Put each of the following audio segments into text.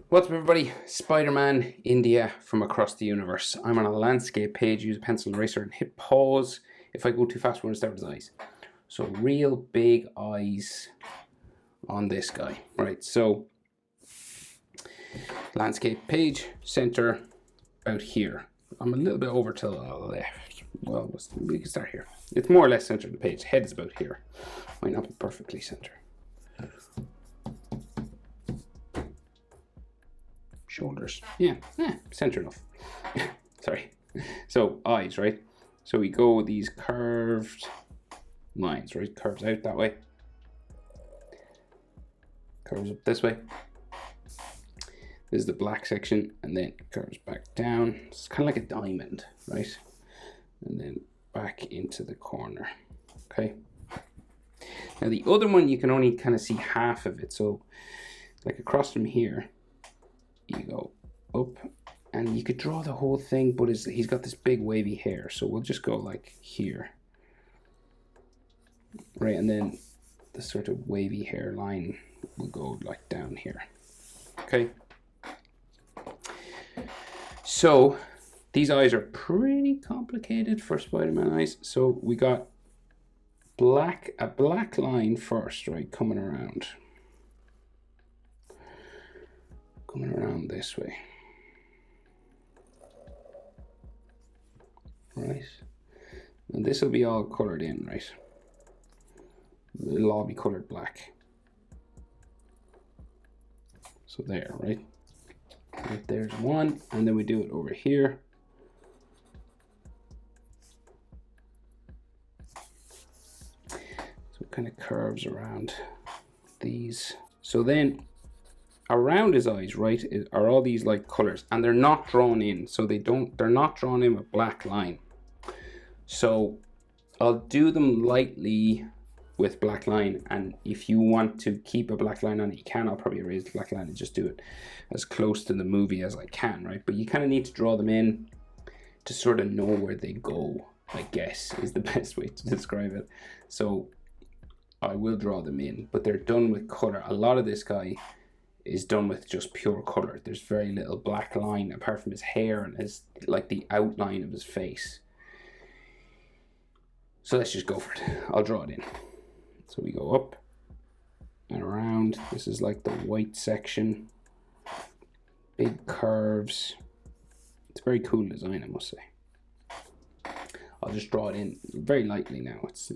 What's up everybody? Spider-Man India from across the universe. I'm on a landscape page, use a pencil and eraser and hit pause. If I go too fast, we're going to start with his eyes. So real big eyes on this guy. Right, so landscape page, center, about here. I'm a little bit over to the left. Well, we can start here. It's more or less center of the page. Head is about here. Might not be perfectly center. Shoulders, yeah, center enough. Sorry. So eyes, right? So we go with these curved lines, right? Curves out that way, curves up this way. This is the black section, and then curves back down. It's kind of like a diamond, right? And then back into the corner. Okay. Now the other one, you can only kind of see half of it. So like across from here, you go up, and you could draw the whole thing, but he's got this big wavy hair, so we'll just go like here, right? And then the sort of wavy hairline will go like down here. Okay, so these eyes are pretty complicated for Spider-Man eyes. So we got a black line first, right, coming around this way, right? And this will be all colored in, right? It'll all be colored black. So there, right? Right, there's one, and then we do it over here. So it kind of curves around these. So then around his eyes, right, are all these like colors, and they're not drawn in, so they're not drawn in with black line. So I'll do them lightly with black line, and if you want to keep a black line on it, you can. I'll probably erase the black line and just do it as close to the movie as I can, right? But you kind of need to draw them in to sort of know where they go, I guess, is the best way to describe it. So I will draw them in, but they're done with color. A lot of this guy is done with just pure color. There's very little black line apart from his hair and his, like, the outline of his face. So let's just go for it. I'll draw it in. So we go up and around. This is like the white section. Big curves. It's a very cool design, I must say. I'll just draw it in very lightly now. It's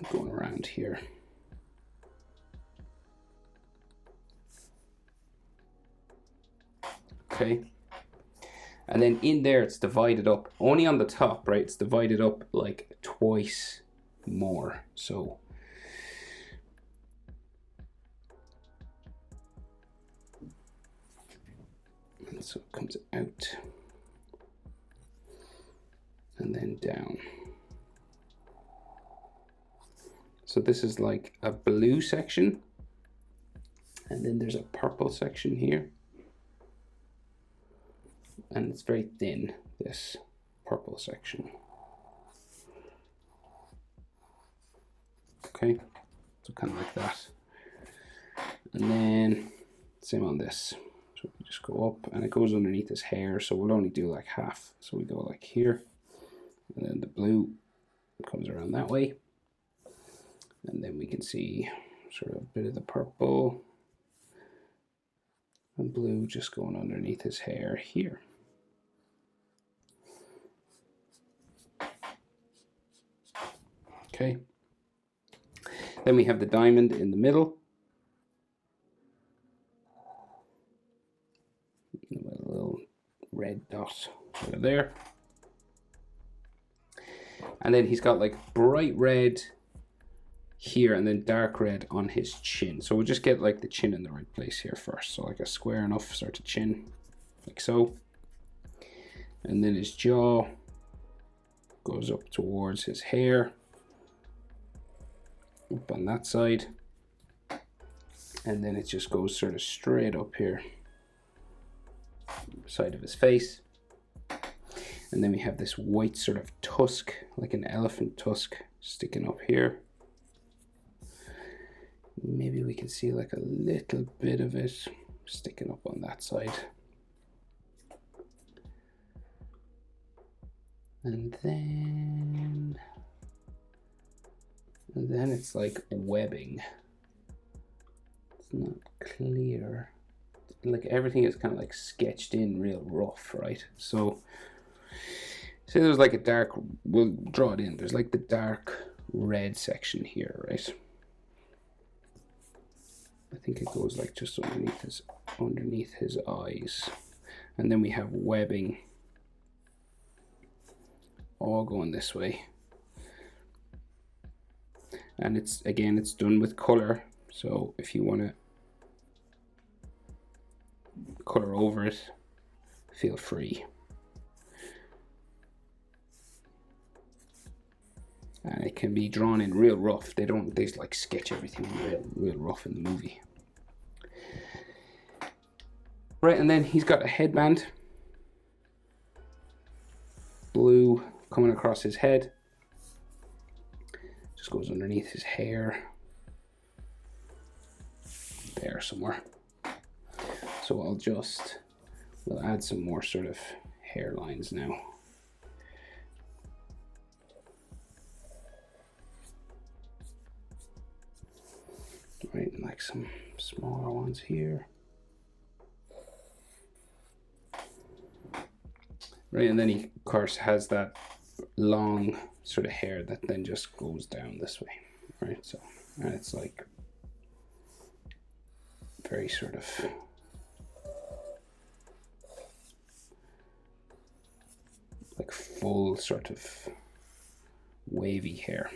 going around here. Okay, and then in there it's divided up only on the top, right? It's divided up like twice more. So and so it comes out and then down. So this is like a blue section, and then there's a purple section here. And it's very thin, this purple section. Okay, so kind of like that. And then same on this. So we just go up, and it goes underneath his hair, so we'll only do like half. So we go like here, and then the blue comes around that way. And then we can see sort of a bit of the purple and blue just going underneath his hair here. Okay, then we have the diamond in the middle, with a little red dot over there, and then he's got like bright red here and then dark red on his chin. So we'll just get like the chin in the right place here first, so like a square enough sort of chin, like so, and then his jaw goes up towards his hair, up on that side, and then it just goes sort of straight up here, side of his face. And then we have this white sort of tusk, like an elephant tusk, sticking up here. Maybe we can see like a little bit of it sticking up on that side. And then it's like webbing. It's not clear. Like everything is kind of like sketched in real rough, right? So say there's like a dark, we'll draw it in. There's like the dark red section here, right? I think it goes like just underneath his eyes. And then we have webbing all going this way. And it's done with color. So if you want to color over it, feel free. And it can be drawn in real rough. They like sketch everything real rough in the movie. Right, and then he's got a headband. Blue coming across his head. Just goes underneath his hair. There somewhere. So we'll add some more sort of hairlines now. Right, and like some smaller ones here. Right, and then he of course has that long sort of hair that then just goes down this way, right? So, and it's like very sort of like full sort of wavy hair.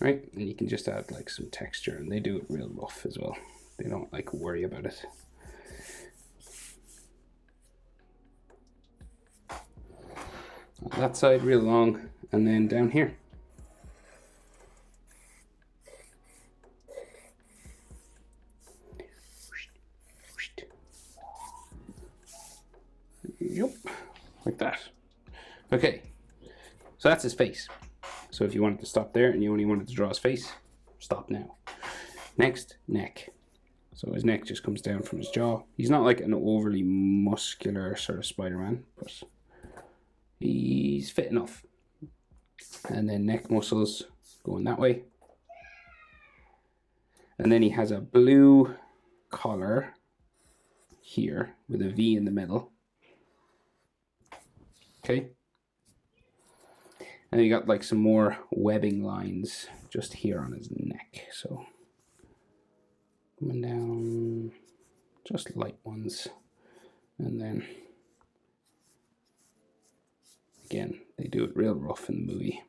Right, and you can just add like some texture, and they do it real rough as well. They don't like worry about it. On that side real long, and then down here. Yep, like that. Okay, so that's his face. So if you wanted to stop there and you only wanted to draw his face, stop now. Next, neck. So his neck just comes down from his jaw. He's not like an overly muscular sort of Spider-Man, but he's fit enough. And then neck muscles going that way. And then he has a blue collar here with a V in the middle. Okay. And you got like some more webbing lines just here on his neck. So coming down, just light ones. And then again, they do it real rough in the movie.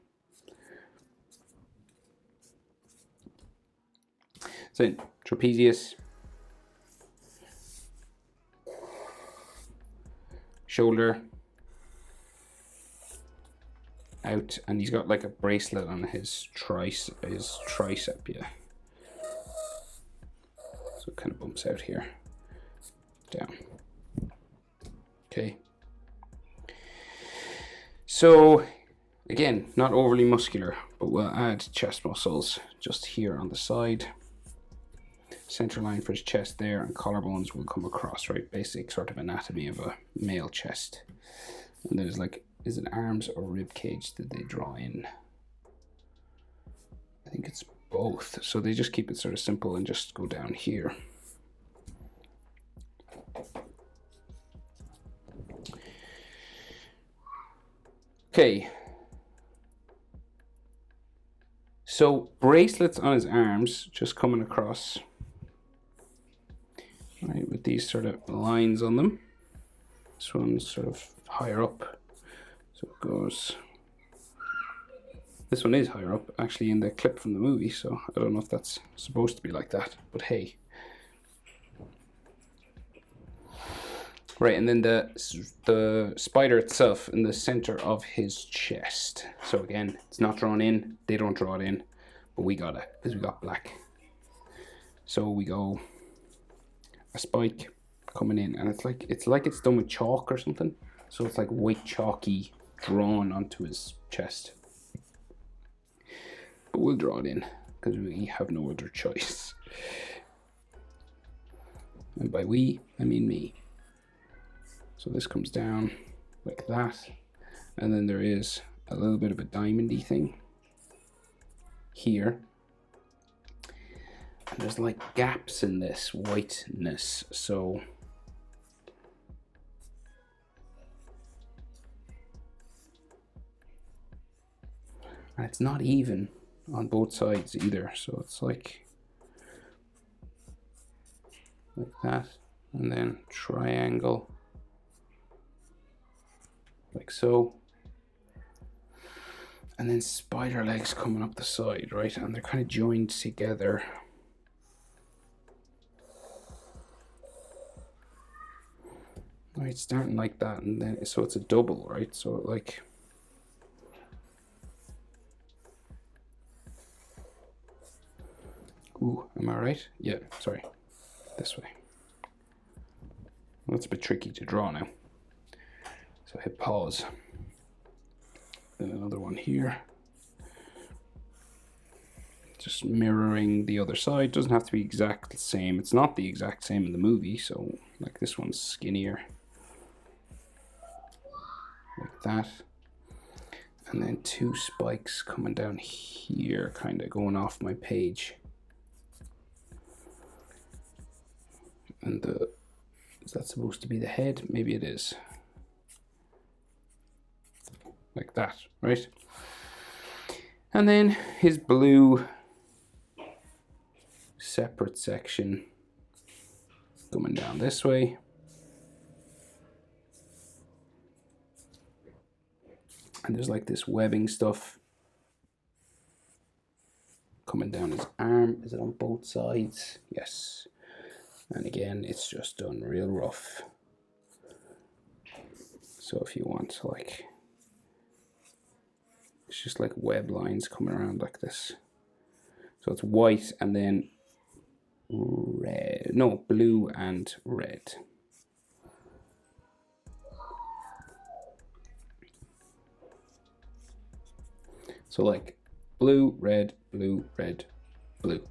So trapezius, shoulder, out, and he's got like a bracelet on his tricep, yeah. So it kind of bumps out here, down. Okay. So again, not overly muscular, but we'll add chest muscles just here on the side. Center line for his chest there, and collarbones will come across, right? Basic sort of anatomy of a male chest. And there's like, is it arms or rib cage that they draw in? I think it's both. So they just keep it sort of simple and just go down here. Okay. So bracelets on his arms just coming across, right, with these sort of lines on them. This one's sort of higher up. So it goes, this one is higher up actually in the clip from the movie, so I don't know if that's supposed to be like that, but hey. Right, and then the spider itself in the center of his chest. So again, it's not drawn in, they don't draw it in, but we got it because we got black. So we go a spike coming in, and it's like it's done with chalk or something. So it's like white chalky drawn onto his chest. But we'll draw it in because we have no other choice. And by we, I mean me. So this comes down like that, and then there is a little bit of a diamondy thing here. And there's like gaps in this whiteness, so and it's not even on both sides either, so it's like that, and then triangle like so, and then spider legs coming up the side, right? And they're kind of joined together. Right, starting like that, and then so it's a double, right? So like ooh, am I right? Yeah, sorry. This way. Well, that's a bit tricky to draw now. So hit pause. Then another one here. Just mirroring the other side. Doesn't have to be exact the same. It's not the exact same in the movie, so like this one's skinnier. Like that. And then two spikes coming down here, kind of going off my page. And is that supposed to be the head? Maybe it is. Like that, right? And then his blue separate section coming down this way. And there's like this webbing stuff coming down his arm. Is it on both sides? Yes. And again, it's just done real rough. So if you want to like, it's just like web lines coming around like this. So it's white and then red, no, blue and red. So like blue, red, blue, red, blue.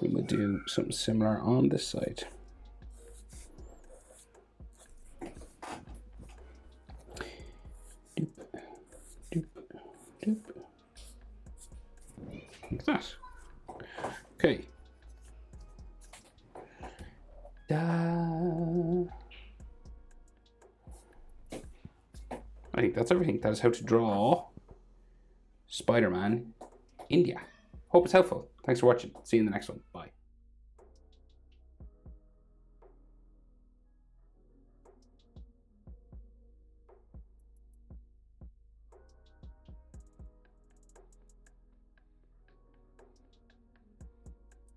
We would do something similar on this side. Doop, doop, doop. Like that. Okay. Da. I think that's everything. That is how to draw Spider-Man India. Hope it's helpful. Thanks for watching. See you in the next one. Bye.